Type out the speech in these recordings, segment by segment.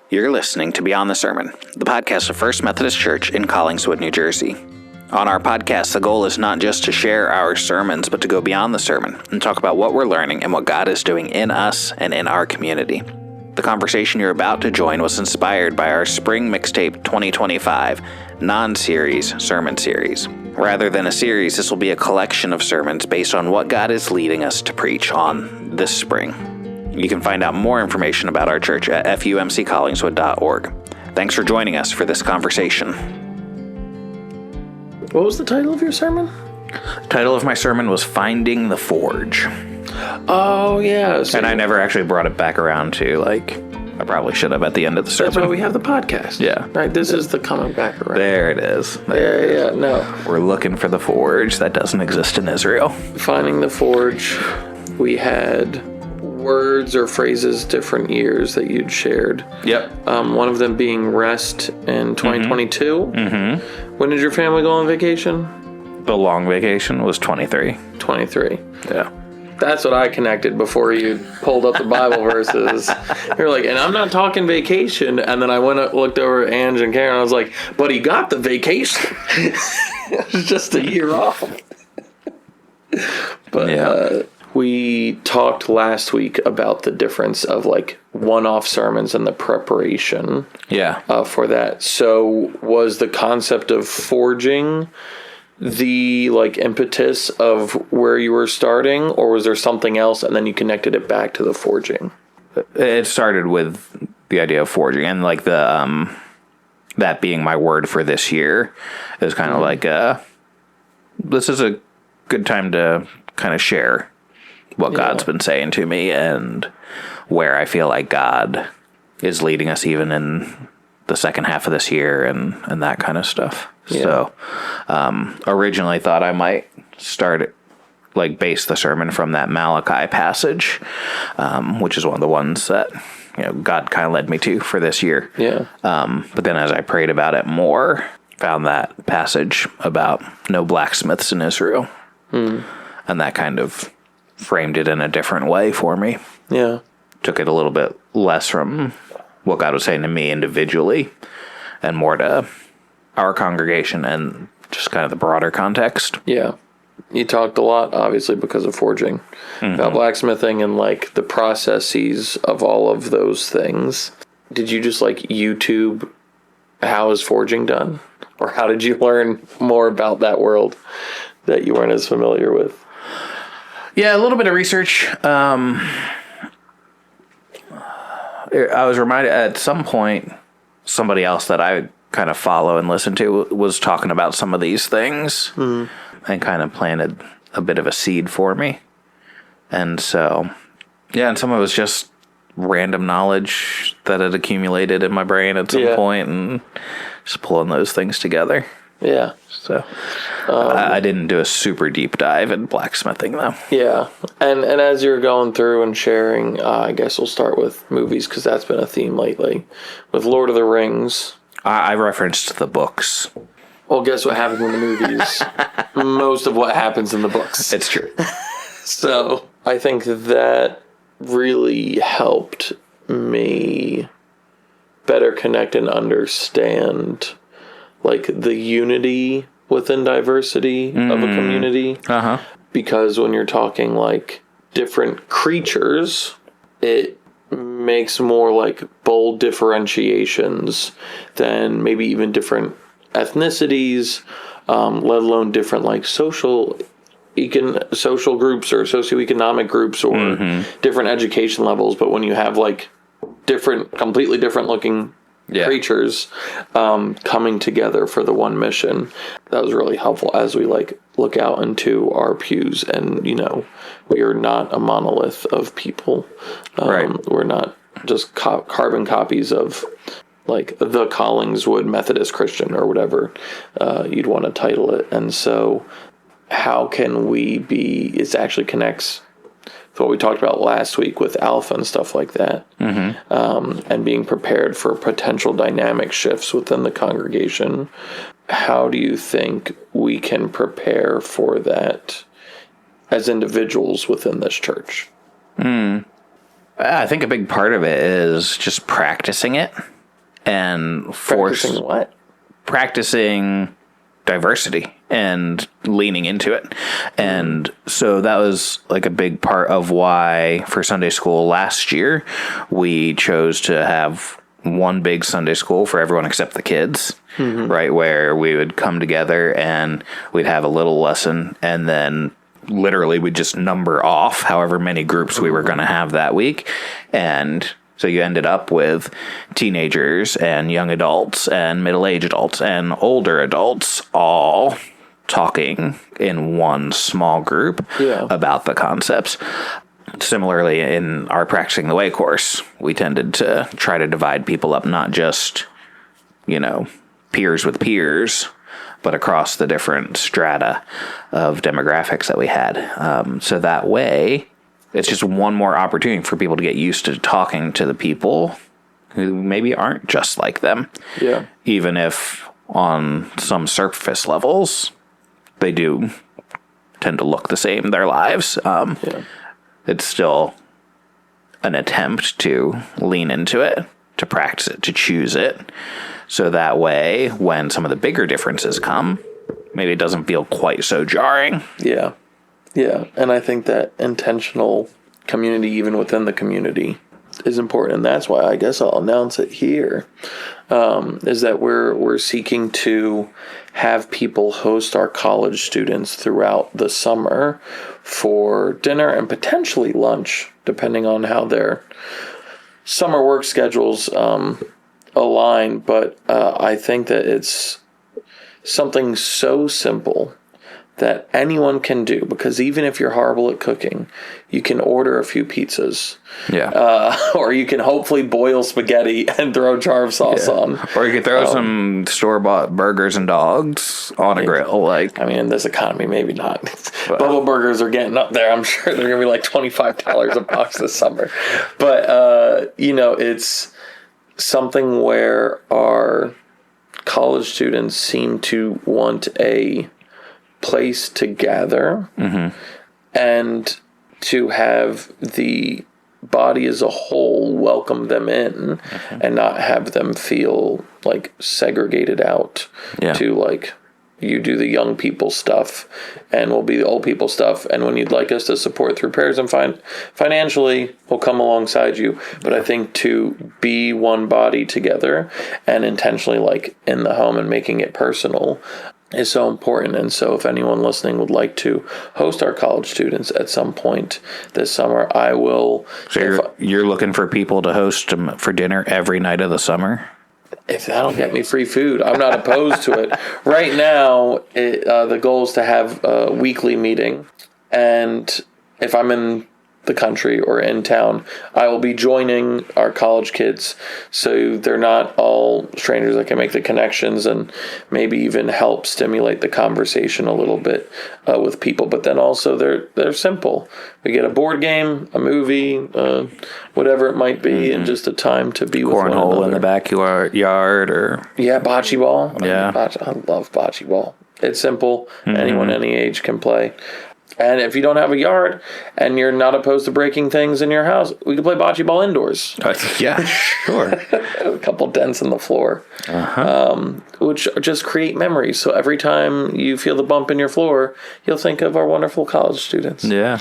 You're listening to Beyond the Sermon, the podcast of First Methodist Church in Collingswood, New Jersey. On our podcast, the goal is not just to share our sermons, but to go beyond the sermon and talk about what we're learning and what God is doing in us and in our community. The conversation you're about to join was inspired by our Spring Mixtape 2025 non-series sermon series. Rather than a series, this will be a collection of sermons based on what God is leading us to preach on this spring. You can find out more information about our church at fumccollingswood.org. Thanks for joining us for this conversation. What was the title of your sermon? The title of my sermon was Finding the Forge. Oh, yeah. And I never actually brought it back around to, I probably should have at the end of the sermon. That's why we have the podcast. Yeah. Right, this is the coming back around. There it is. No. We're looking for the forge that doesn't exist in Israel. Finding the forge. We had words or phrases different years that you'd shared. Yep. One of them being rest in 2022. Mm-hmm. When did your family go on vacation? The long vacation was 23. 23. Yeah. That's what I connected before you pulled up the Bible verses. You're like, and I'm not talking vacation. And then I went and looked over at Ange and Karen. And I was like, but he got the vacation. It was just a year off. But yeah. We talked last week about the difference of one-off sermons and the preparation. Yeah. For that. So was the concept of forging the impetus of where you were starting, or was there something else and then you connected it back to the forging? It started with the idea of forging and the that being my word for this year. It was kind of this is a good time to kind of share what God's been saying to me and where I feel like God is leading us even in the second half of this year and that kind of stuff. Yeah. So originally thought I might start base the sermon from that Malachi passage, which is one of the ones that God kind of led me to for this year. Yeah. But then as I prayed about it more, found that passage about no blacksmiths in Israel. And that kind of framed it in a different way for me. Yeah. Took it a little bit less from what God was saying to me individually and more to our congregation and just kind of the broader context. Yeah. You talked a lot, obviously, because of forging, about blacksmithing and the processes of all of those things. Did you just YouTube how is forging done? Or how did you learn more about that world that you weren't as familiar with? Yeah, a little bit of research. I was reminded at some point, somebody else that I kind of follow and listen to was talking about some of these things and kind of planted a bit of a seed for me. And so, yeah, and some of it was just random knowledge that had accumulated in my brain at some point and just pulling those things together. Yeah. So I didn't do a super deep dive in blacksmithing, though. Yeah. And as you're going through and sharing, I guess we'll start with movies because that's been a theme lately. With Lord of the Rings. I referenced the books. Well, guess what happens in the movies? Most of what happens in the books. It's true. So I think that really helped me better connect and understand the unity within diversity of a community. Uh-huh. Because when you're talking different creatures, it makes more bold differentiations than maybe even different ethnicities, let alone different social groups or socioeconomic groups or different education levels. But when you have completely different looking creatures coming together for the one mission, that was really helpful as we look out into our pews and we are not a monolith of people. Right. We're not just carbon copies of the Collingswood Methodist Christian or whatever you'd want to title it. And so how can we it actually connects to what we talked about last week with Alpha and stuff like that, and being prepared for potential dynamic shifts within the congregation. How do you think we can prepare for that as individuals within this church? I think a big part of it is just practicing it. and Practicing what? practicing diversity and leaning into it. And so that was like a big part of why for Sunday school last year, we chose to have one big Sunday school for everyone except the kids, right? Where we would come together and we'd have a little lesson, and then literally we'd just number off however many groups we were going to have that week. And so you ended up with teenagers and young adults and middle-aged adults and older adults all talking in one small group about the concepts. Similarly, in our Practicing the Way course, we tended to try to divide people up, not just, peers with peers, but across the different strata of demographics that we had. So that way, it's just one more opportunity for people to get used to talking to the people who maybe aren't just like them. Yeah. Even if on some surface levels, they do tend to look the same in their lives. It's still an attempt to lean into it, to practice it, to choose it. So that way, when some of the bigger differences come, maybe it doesn't feel quite so jarring. Yeah. Yeah. And I think that intentional community, even within the community, is important. And that's why I guess I'll announce it here, is that we're seeking to have people host our college students throughout the summer for dinner and potentially lunch, depending on how their summer work schedules align. But I think that it's something so simple that anyone can do, because even if you're horrible at cooking, you can order a few pizzas. Yeah. Or you can hopefully boil spaghetti and throw charv sauce on. Or you could throw some store-bought burgers and dogs on a grill. In this economy, maybe not. Bubble burgers are getting up there. I'm sure they're going to be like $25 a box this summer. But, it's something where our college students seem to want a place to gather and to have the body as a whole welcome them in and not have them feel like segregated out to like, you do the young people stuff and we'll be the old people stuff, and when you'd like us to support through prayers and financially, we'll come alongside you. But I think to be one body together and intentionally like in the home and making it personal is so important. And so if anyone listening would like to host our college students at some point this summer, I will. So you're looking for people to host for dinner every night of the summer? If that'll get me free food, I'm not opposed to it. Right now, the goal is to have a weekly meeting. And if I'm in the country or in town, I will be joining our college kids, so they're not all strangers. I can make the connections and maybe even help stimulate the conversation a little bit with people. But then also they're simple. We get a board game, a movie, whatever it might be, and just a time to be with one another. Cornhole in the backyard, or bocce ball. Yeah, I love bocce ball. It's simple. Anyone any age can play. And if you don't have a yard and you're not opposed to breaking things in your house, we can play bocce ball indoors. Yeah, sure. A couple dents in the floor, which just create memories. So every time you feel the bump in your floor, you'll think of our wonderful college students. Yeah.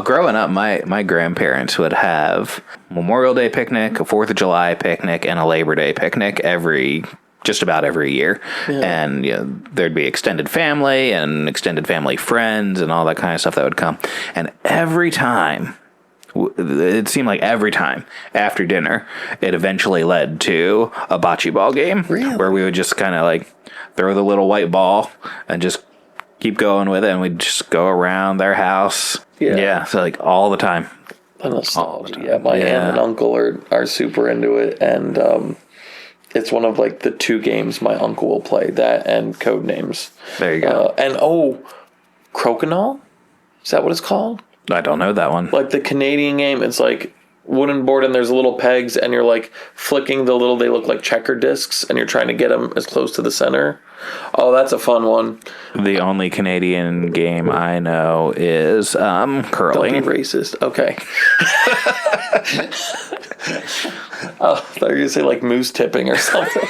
Growing up, my grandparents would have Memorial Day picnic, a 4th of July picnic, and a Labor Day picnic just about every year. And there'd be extended family and extended family friends and all that kind of stuff that would come. And every time, it seemed like every time after dinner, it eventually led to a bocce ball game. Really? Where we would just kind of like throw the little white ball and just keep going with it. And we'd just go around their house. Yeah. So like all the time. All the time. Yeah, my aunt and uncle are super into it. And, it's one of like the 2 games my uncle will play, that and Codenames. There you go. And Crokinole? Is that what it's called? I don't know that one. Like the Canadian game, it's like wooden board and there's little pegs and you're like flicking they look like checker discs and you're trying to get them as close to the center. Oh, that's a fun one. The only Canadian game I know is curling. Don't be racist. Okay. Oh, I thought you were going to say like moose tipping or something.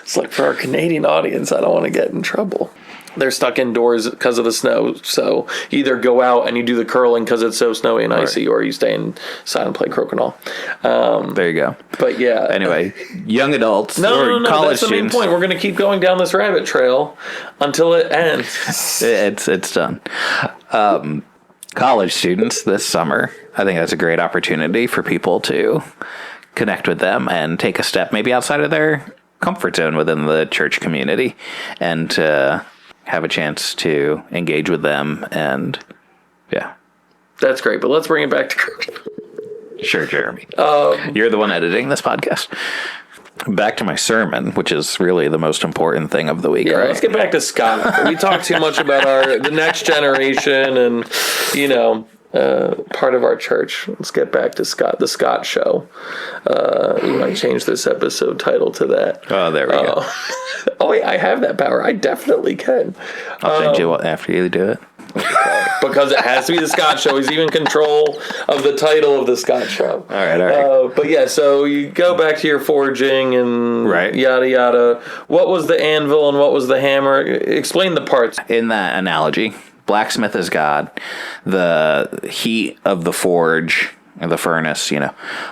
It's like for our Canadian audience, I don't want to get in trouble. They're stuck indoors because of the snow, so you either go out and you do the curling because it's so snowy and icy, or you stay inside and play Crokinole. There you go. But yeah. Anyway, young adults No, college that's the main students. point. We're going to keep going down this rabbit trail until it ends. It's done. College students this summer, I think that's a great opportunity for people to connect with them and take a step maybe outside of their comfort zone within the church community, and to have a chance to engage with them. And yeah, That's great, but let's bring it back to Crokinole. sure, Jeremy. You're the one editing this podcast. Back to my sermon, which is really the most important thing of the week. Yeah, right? let's get back to Scott. We talked too much about the next generation and, part of our church. Let's get back to Scott, the Scott Show. We might change this episode title to that. Oh, there we go. Oh, wait, I have that power. I definitely can. I'll change it after you do it. Because it has to be the Scott Show. He's even in control of the title of the Scott Show. All right. But yeah, so you go back to your forging and Right. yada yada. What was the anvil and what was the hammer? Explain the parts. In that analogy, blacksmith is God. The heat of the forge and the furnace,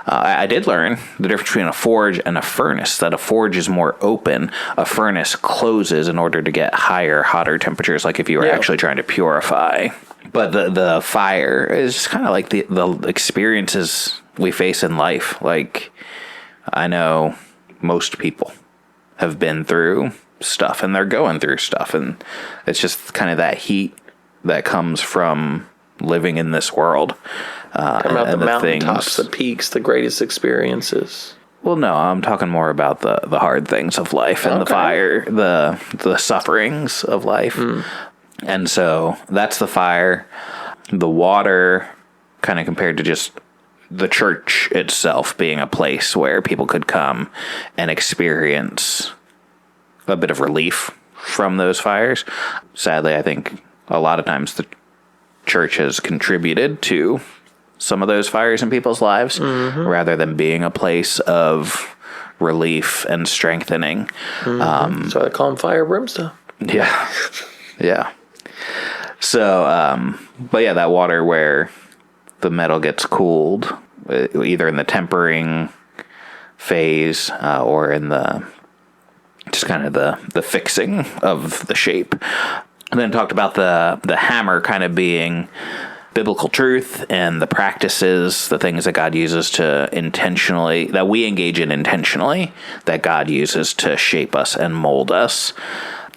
I did learn the difference between a forge and a furnace, that a forge is more open. A furnace closes in order to get higher, hotter temperatures, like if you were actually trying to purify. But the fire is kind of like the experiences we face in life. Like, I know most people have been through stuff and they're going through stuff, and it's just kind of that heat that comes from living in this world. Come out the mountaintops, things. the peaks, the greatest experiences. Well, no, I'm talking more about the hard things of life and the fire, the sufferings of life. And so that's the fire. The water, kind of compared to just the church itself being a place where people could come and experience a bit of relief from those fires. Sadly, I think a lot of times the church has contributed to some of those fires in people's lives, rather than being a place of relief and strengthening. So I call them fire brimstone. Yeah. Yeah. So, but yeah, that water where the metal gets cooled, either in the tempering phase or in the just kind of the fixing of the shape. And then talked about the hammer kind of being biblical truth and the practices, the things that God uses to intentionally, that we engage in intentionally, that God uses to shape us and mold us.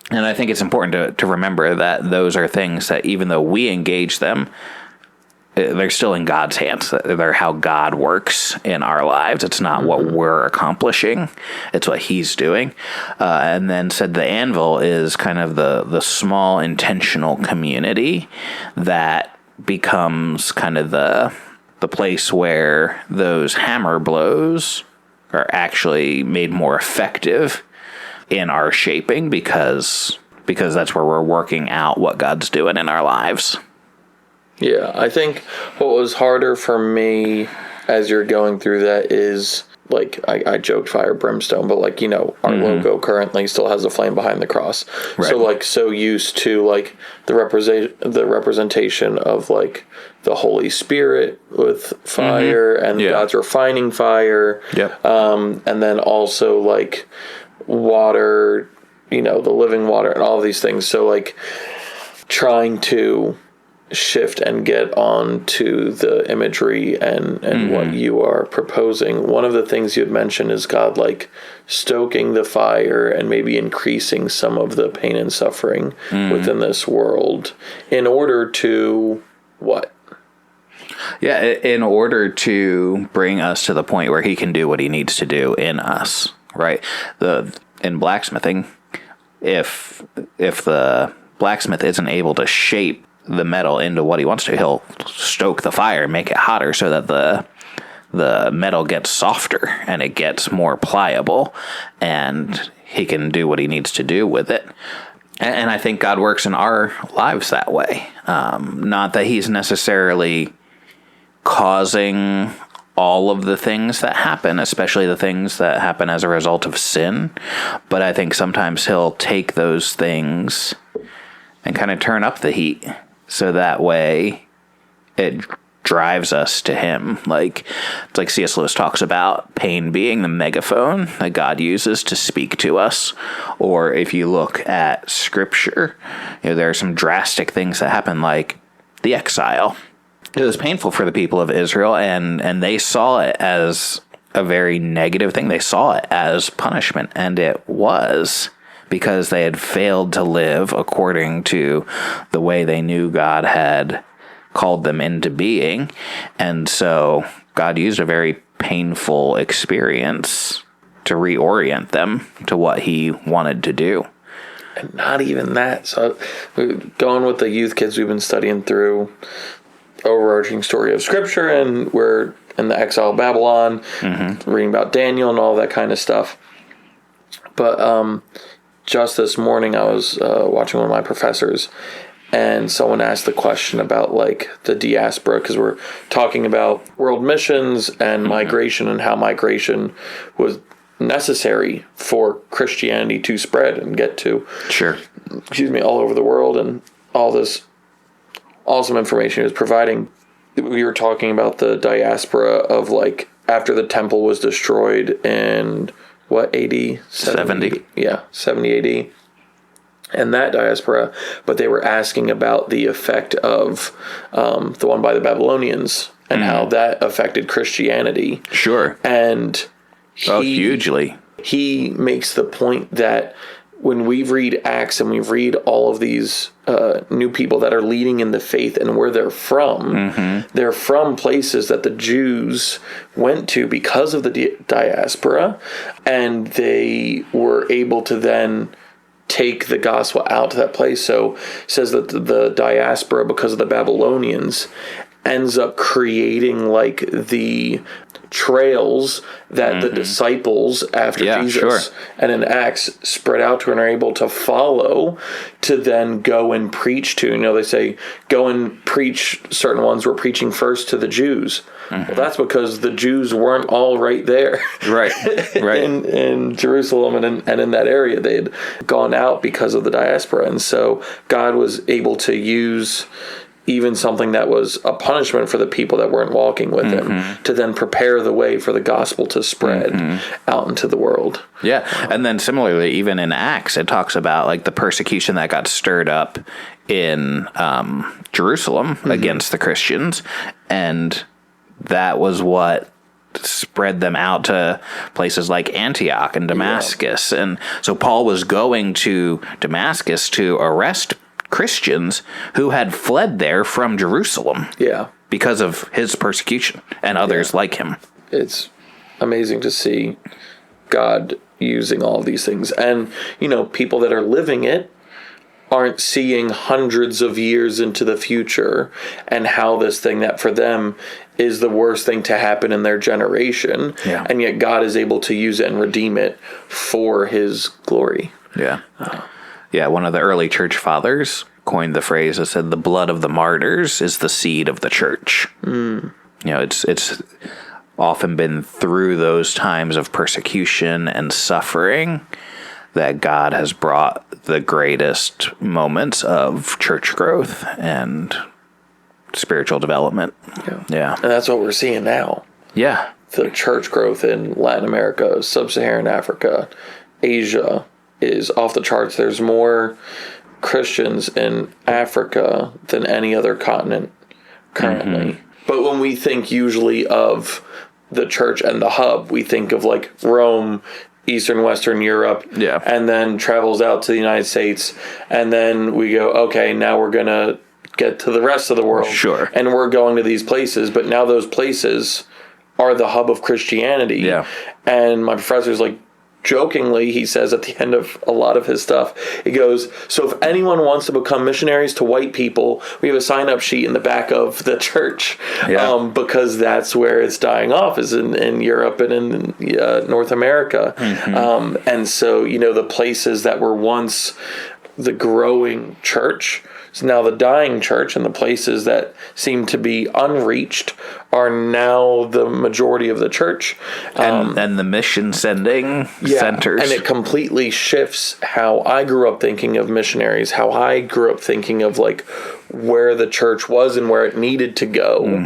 And I think it's important to remember that those are things that even though we engage them, they're still in God's hands. They're how God works in our lives. It's not what we're accomplishing. It's what he's doing. And then said the anvil is kind of the small intentional community that becomes kind of the place where those hammer blows are actually made more effective in our shaping because that's where we're working out what God's doing in our lives. Yeah, I think what was harder for me as you're going through that is, like, I joked fire brimstone, but, like, our logo currently still has a flame behind the cross. Right. So, like, so used to, like, the representation of, like, the Holy Spirit with fire and God's refining fire. Yep. And then also, like, water, the living water and all these things. So, like, trying to shift and get on to the imagery and what you are proposing. One of the things you had mentioned is God, like, stoking the fire and maybe increasing some of the pain and suffering within this world in order to what? Yeah, in order to bring us to the point where he can do what he needs to do in us, right? In blacksmithing, if the blacksmith isn't able to shape the metal into what he wants to, he'll stoke the fire and make it hotter so that the metal gets softer and it gets more pliable, and he can do what he needs to do with it. And I think God works in our lives that way. Not that he's necessarily causing all of the things that happen, especially the things that happen as a result of sin. But I think sometimes he'll take those things and kind of turn up the heat, so that way it drives us to him. Like, it's like C.S. Lewis talks about pain being the megaphone that God uses to speak to us. Or if you look at scripture, there are some drastic things that happen, like the exile. It was painful for the people of Israel, and they saw it as a very negative thing. They saw it as punishment, and it was, because they had failed to live according to the way they knew God had called them into being. And so God used a very painful experience to reorient them to what he wanted to do. And not even that. So going with the youth kids, we've been studying through overarching story of scripture, and we're in the exile of Babylon, reading about Daniel and all that kind of stuff. But just this morning I was watching one of my professors, and someone asked the question about like the diaspora, because we're talking about world missions and migration, and how migration was necessary for Christianity to spread and get to all over the world, and all this awesome information he was providing. We were talking about the diaspora of like after the temple was destroyed in what, AD? 70. Yeah, 70 AD. And that diaspora, but they were asking about the effect of the one by the Babylonians and how that affected Christianity. Sure. And hugely. He makes the point that when we read Acts and we read all of these new people that are leading in the faith and where they're from places that the Jews went to because of the diaspora, and they were able to then take the gospel out to that place. So it says that the diaspora, because of the Babylonians, ends up creating like the trails that the disciples after Jesus and in Acts spread out to and are able to follow to then go and preach to. They say go and preach. Certain ones were preaching first to the Jews. Well, that's because the Jews weren't all right there. Right. in Jerusalem and in that area. They had gone out because of the diaspora. And so God was able to use even something that was a punishment for the people that weren't walking with him to then prepare the way for the gospel to spread out into the world. Yeah. And then similarly, even in Acts, it talks about like the persecution that got stirred up in Jerusalem against the Christians. And that was what spread them out to places like Antioch and Damascus. Yeah. And so Paul was going to Damascus to arrest Christians who had fled there from Jerusalem. Yeah. Because of his persecution and others like him. It's amazing to see God using all these things. And, people that are living it aren't seeing hundreds of years into the future and how this thing that for them is the worst thing to happen in their generation. Yeah. And yet God is able to use it and redeem it for his glory. Yeah. Yeah, one of the early church fathers coined the phrase that said, the blood of the martyrs is the seed of the church. It's often been through those times of persecution and suffering that God has brought the greatest moments of church growth and spiritual development. Yeah. And that's what we're seeing now. Yeah. The church growth in Latin America, Sub-Saharan Africa, Asia is off the charts. There's more Christians in Africa than any other continent currently. But when we think usually of the church and the hub, we think of like Rome, Eastern, Western Europe, and then travels out to the United States. And then we go, okay, now we're going to get to the rest of the world. Sure. And we're going to these places. But now those places are the hub of Christianity. Yeah. And my professor's like, jokingly, he says at the end of a lot of his stuff, he goes, so if anyone wants to become missionaries to white people, we have a sign-up sheet in the back of the church, because that's where it's dying off, is in Europe and in North America. And so, the places that were once the growing church So now the dying church and the places that seem to be unreached are now the majority of the church. And the mission sending centers. And it completely shifts how I grew up thinking of missionaries, how I grew up thinking of like where the church was and where it needed to go.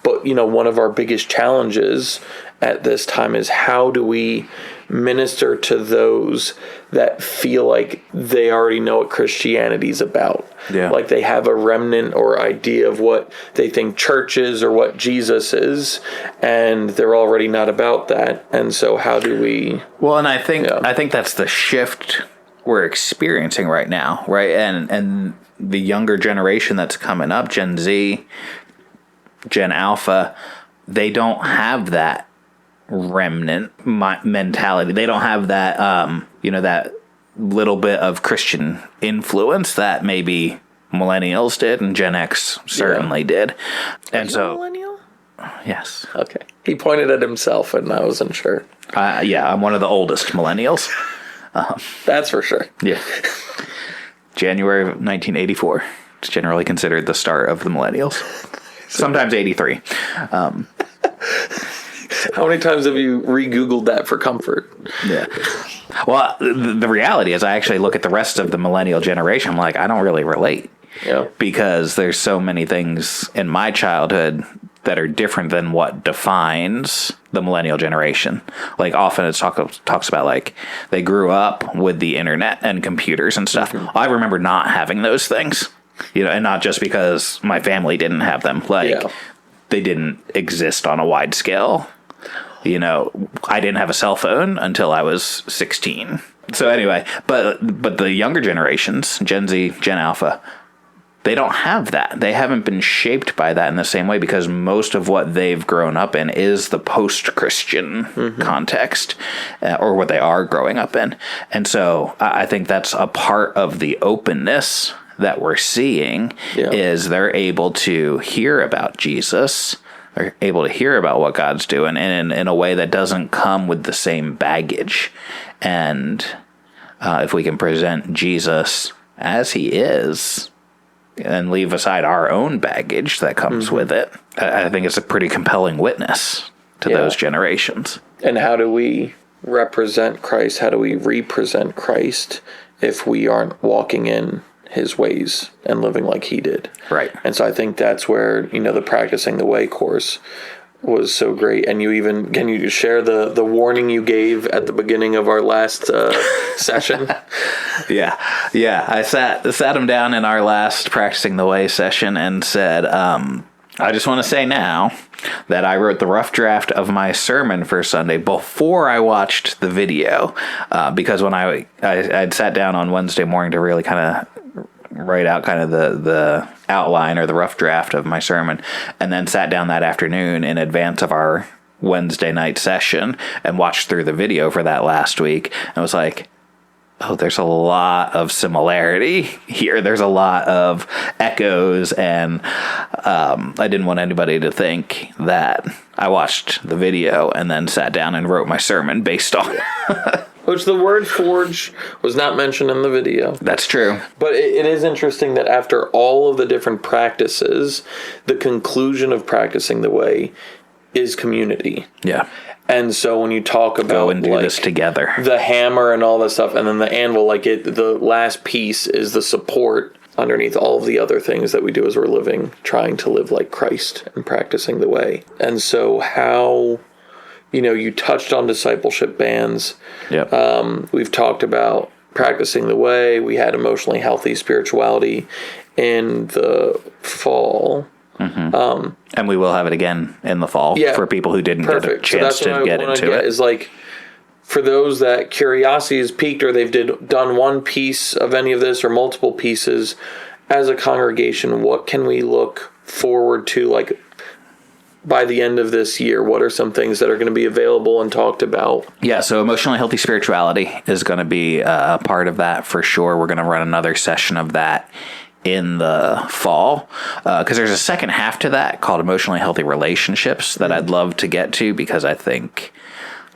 But, one of our biggest challenges at this time is how do we minister to those that feel like they already know what Christianity's about. Yeah. Like they have a remnant or idea of what they think church is or what Jesus is, and they're already not about that. And so how do we... Well, and I think that's the shift we're experiencing right now, right? And the younger generation that's coming up, Gen Z, Gen Alpha, they don't have that remnant mentality. They don't have that, that little bit of Christian influence that maybe millennials did and Gen X certainly did. And so, millennial? Yes. Okay. He pointed at himself and I wasn't sure. I'm one of the oldest millennials. That's for sure. Yeah. January of 1984. It's generally considered the start of the millennials. Sometimes 83. How many times have you re-Googled that for comfort? Yeah. Well, the reality is I actually look at the rest of the millennial generation. I'm like, I don't really relate. Yeah. Because there's so many things in my childhood that are different than what defines the millennial generation. Like often it talks about like they grew up with the internet and computers and stuff. I remember not having those things, and not just because my family didn't have them. Like they didn't exist on a wide scale. I didn't have a cell phone until I was 16. So anyway, but the younger generations, Gen Z, Gen Alpha, they don't have that. They haven't been shaped by that in the same way because most of what they've grown up in is the post-Christian context, or what they are growing up in. And so I think that's a part of the openness that we're seeing is they're able to hear about Jesus. They're able to hear about what God's doing and in a way that doesn't come with the same baggage. And if we can present Jesus as he is and leave aside our own baggage that comes with it, I think it's a pretty compelling witness to those generations. And how do we represent Christ? How do we represent Christ if we aren't walking in his ways and living like he did? Right. And so I think that's where, the Practicing the Way course was so great. And can you share the warning you gave at the beginning of our last session? Yeah. I sat him down in our last Practicing the Way session and said, I just want to say now that I wrote the rough draft of my sermon for Sunday before I watched the video, because when I'd sat down on Wednesday morning to really kind of write out kind of the outline or the rough draft of my sermon, and then sat down that afternoon in advance of our Wednesday night session and watched through the video for that last week, and was like, oh, there's a lot of similarity here. There's a lot of echoes, and I didn't want anybody to think that I watched the video and then sat down and wrote my sermon based on Which the word forge was not mentioned in the video. That's true. But it is interesting that after all of the different practices, the conclusion of Practicing the Way is community. Yeah. And so when you talk about go and do this together, the hammer and all that stuff, and then the anvil, the last piece is the support underneath all of the other things that we do as we're trying to live like Christ and practicing the way. And so how, you touched on discipleship bands. Yep. We've talked about Practicing the Way. We had emotionally healthy spirituality in the fall. Mm-hmm. And we will have it again in the fall for people who didn't get a chance to get into it. Is for those that curiosity is piqued or they've done one piece of any of this or multiple pieces, as a congregation, what can we look forward to by the end of this year? What are some things that are going to be available and talked about? Yeah, so emotionally healthy spirituality is going to be a part of that for sure. We're going to run another session of that in the fall, because there's a second half to that called emotionally healthy relationships that I'd love to get to, because I think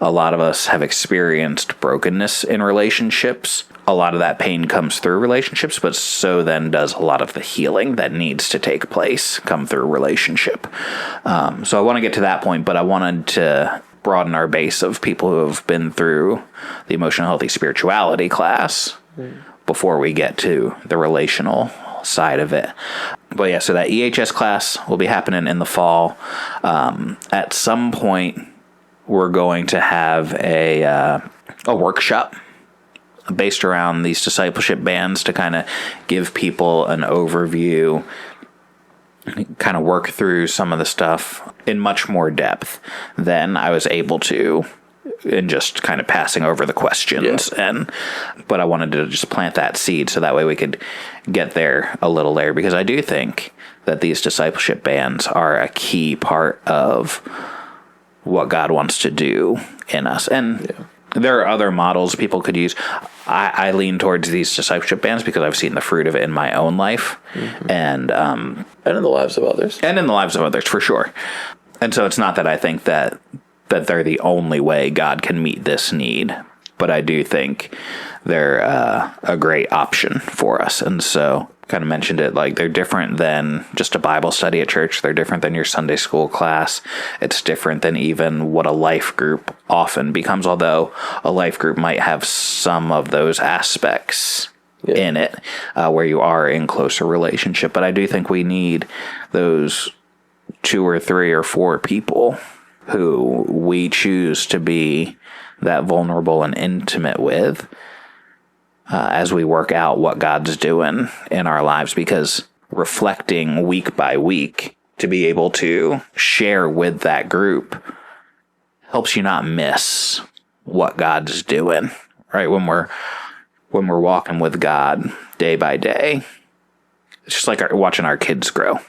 a lot of us have experienced brokenness in relationships a lot of that pain comes through relationships, but so then does a lot of the healing that needs to take place come through relationship. So I want to get to that point, but I wanted to broaden our base of people who have been through the emotional healthy spirituality class before we get to the relational side of it. But yeah, so that EHS class will be happening in the fall. At some point, we're going to have a workshop based around these discipleship bands to kind of give people an overview, kind of work through some of the stuff in much more depth than I was able to in just kind of passing over the questions. But I wanted to just plant that seed so that way we could get there a little later, because I do think that these discipleship bands are a key part of what God wants to do in us. And there are other models people could use. I lean towards these discipleship bands because I've seen the fruit of it in my own life, and in the lives of others. And in the lives of others, for sure. And so it's not that I think that they're the only way God can meet this need, but I do think they're a great option for us. And so kind of mentioned it, like they're different than just a Bible study at church. They're different than your Sunday school class. It's different than even what a life group often becomes, although a life group might have some of those aspects in it where you are in closer relationship. But I do think we need those 2 or 3 or 4 people who we choose to be that vulnerable and intimate with as we work out what God's doing in our lives, because reflecting week by week to be able to share with that group helps you not miss what God's doing, right? When we're walking with God day by day, it's just like watching our kids grow.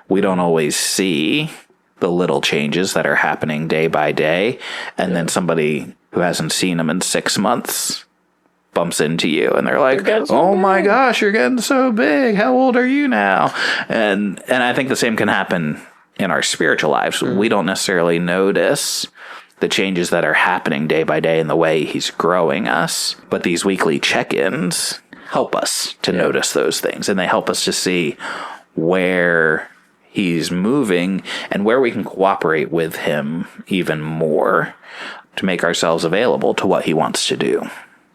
We don't always see the little changes that are happening day by day, and then somebody who hasn't seen them in 6 months bumps into you and they're like, "Oh my gosh, you're getting so big. How old are you now?" And I think the same can happen in our spiritual lives. We don't necessarily notice the changes that are happening day by day in the way he's growing us, but these weekly check-ins help us to notice those things, and they help us to see where he's moving and where we can cooperate with him even more to make ourselves available to what he wants to do.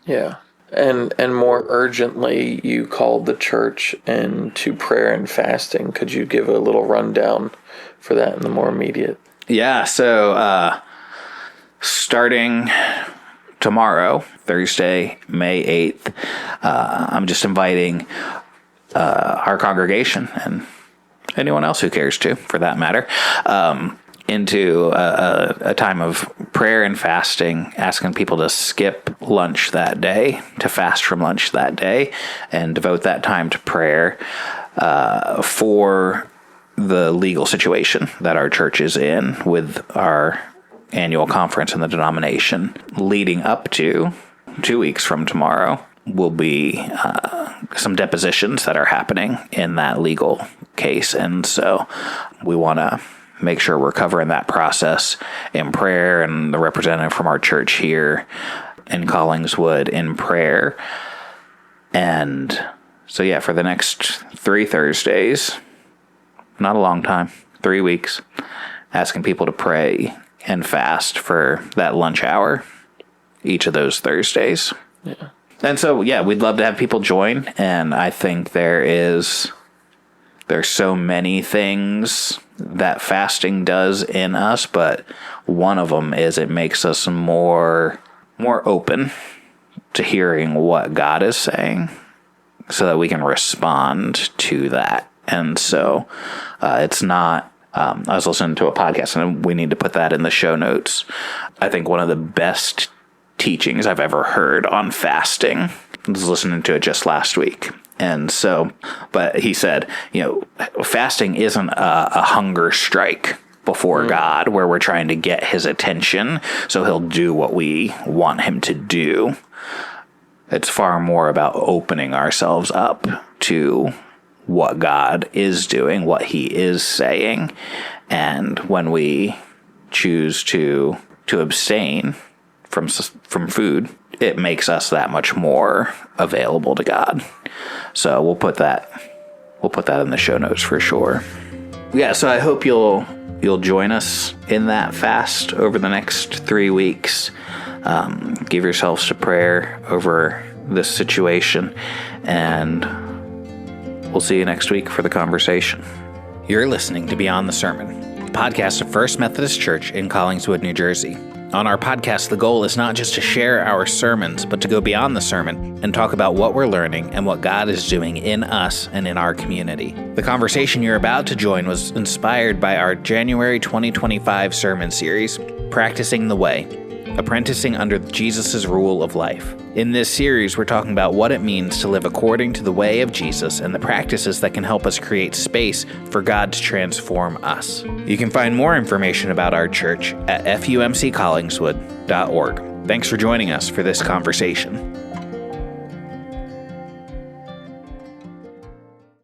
Yeah. And more urgently, you called the church into prayer and fasting. Could you give a little rundown for that in the more immediate? Yeah, so starting tomorrow, Thursday, May 8th, I'm just inviting our congregation and anyone else who cares to, for that matter, into a time of prayer and fasting, asking people to skip lunch that day, to fast from lunch that day, and devote that time to prayer for the legal situation that our church is in with our annual conference in the denomination. Leading up to 2 weeks from tomorrow will be some depositions that are happening in that legal case, and so we want to make sure we're covering that process in prayer, and the representative from our church here in Collingswood in prayer. And so, yeah, for the next 3 Thursdays, not a long time, 3 weeks, asking people to pray and fast for that lunch hour each of those Thursdays. Yeah. And so, yeah, we'd love to have people join, and I think there's so many things that fasting does in us, but one of them is it makes us more open to hearing what God is saying so that we can respond to that. And so it's not, I was listening to a podcast, and we need to put that in the show notes. I think one of the best teachings I've ever heard on fasting, I was listening to it just last week. And so, but he said, fasting isn't a hunger strike before God where we're trying to get his attention so he'll do what we want him to do. It's far more about opening ourselves up to what God is doing, what he is saying. And when we choose to abstain from food, it makes us that much more available to God. So we'll put that in the show notes for sure. Yeah, so I hope you'll join us in that fast over the next 3 weeks. Give yourselves to prayer over this situation, and we'll see you next week for the conversation. You're listening to Beyond the Sermon, a podcast of First Methodist Church in Collingswood, New Jersey. On our podcast, the goal is not just to share our sermons, but to go beyond the sermon and talk about what we're learning and what God is doing in us and in our community. The conversation you're about to join was inspired by our January 2025 sermon series, Practicing the Way, Apprenticing Under Jesus' Rule of Life. In this series, we're talking about what it means to live according to the way of Jesus and the practices that can help us create space for God to transform us. You can find more information about our church at fumccollingswood.org. Thanks for joining us for this conversation.